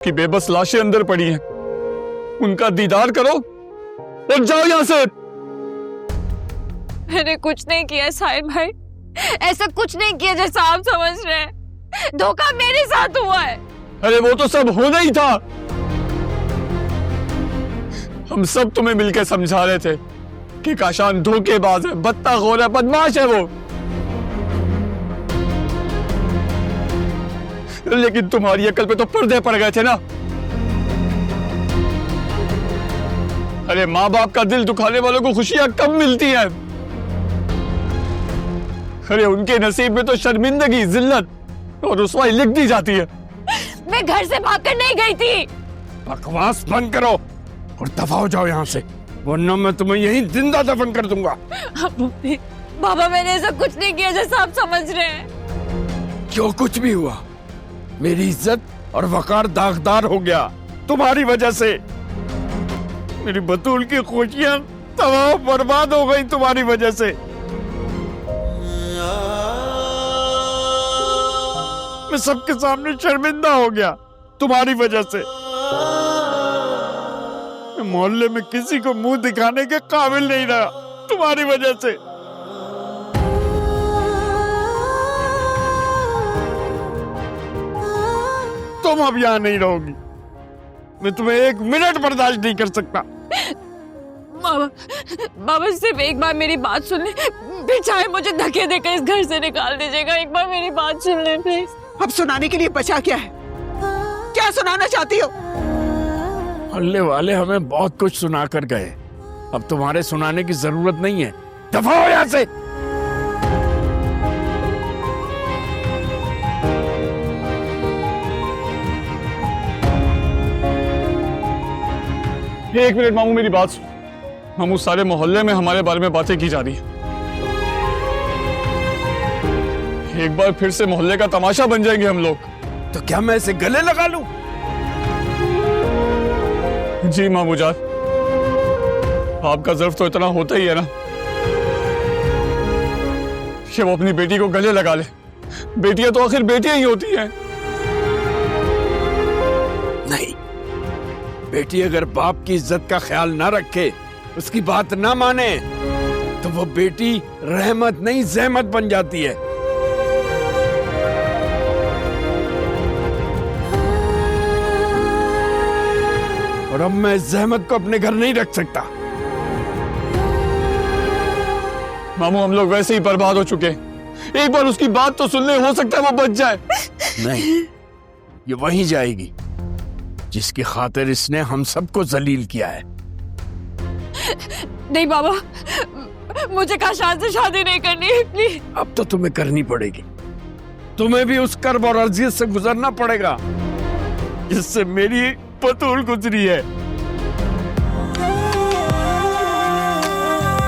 कि बेबस लाशें अंदर पड़ी हैं, उनका दीदार करो और जाओ यहां से। मैंने कुछ नहीं किया साहिल भाई, ऐसा कुछ नहीं किया जैसा आप समझ रहे हैं। धोखा मेरे साथ हुआ है। अरे वो तो सब होना ही था। हम सब तुम्हें मिलकर समझा रहे थे कि काशान धोखेबाज है, बत्ताखोर है, बदमाश है वो, लेकिन तुम्हारी अकल पे तो पर्दे पड़ गए थे ना। अरे माँ बाप का दिल दुखाने वालों को खुशियां कब मिलती हैं? अरे उनके नसीब में तो शर्मिंदगी, जिल्लत और रुसवाई लिख दी जाती है। मैं घर से भागकर नहीं गई थी। बकवास बंद करो और दफा हो जाओ यहाँ से, वरना मैं तुम्हें यहीं जिंदा दफन कर दूंगा। बाबा मैंने ऐसा कुछ नहीं किया जैसा आप समझ रहे हैं। जो कुछ भी हुआ, मेरी इज्जत और वकार दागदार हो गया तुम्हारी वजह से। मेरी बतूल की खुशियां तबाह बर्बाद हो गई तुम्हारी वजह से। मैं सबके सामने शर्मिंदा हो गया तुम्हारी वजह से। मैं मोहल्ले में किसी को मुंह दिखाने के काबिल नहीं रहा तुम्हारी वजह से। तुम अब यहाँ नहीं रहोगी, मैं तुम्हें एक मिनट बर्दाश्त नहीं कर सकता। बाबा सिर्फ एक बार मेरी बात सुन ले, फिर चाहे मुझे धक्के देकर इस घर से निकाल दीजिएगा। एक बार मेरी बात सुन ले प्लीज। अब सुनाने के लिए बचा क्या है? क्या सुनाना चाहती हो? मोहल्ले वाले हमें बहुत कुछ सुना कर गए, अब तुम्हारे सुनाने की जरूरत नहीं है। दफा हो यहाँ से। एक मिनट मामू, मेरी बात सुन। मामू, सारे मोहल्ले में हमारे बारे में बातें की जा रही हैं। एक बार फिर से मोहल्ले का तमाशा बन जाएंगे हम लोग। तो क्या मैं इसे गले लगा लूं? जी मामू जान, आपका ज़र्फ तो इतना होता ही है ना कि वो अपनी बेटी को गले लगा ले। बेटियां तो आखिर बेटियां ही होती हैं। नहीं, बेटी अगर बाप की इज्जत का ख्याल ना रखे, उसकी बात ना माने, तो वो बेटी रहमत नहीं जहमत बन जाती है। और अब मैं इस जहमत को अपने घर नहीं रख सकता। मामू, हम लोग वैसे ही बर्बाद हो चुके हैं। एक बार उसकी बात तो सुन ले, हो सकता है वो बच जाए। नहीं, ये वहीं जाएगी जिसकी खातिर इसने हम सबको जलील किया है। नहीं बाबा, मुझे काशान से शादी नहीं करनी है प्लीज। अब तो तुम्हें करनी पड़ेगी। तुम्हें भी उस कर्ब और अज़ियत से गुजरना पड़ेगा जिससे मेरी बतूल गुजरी है।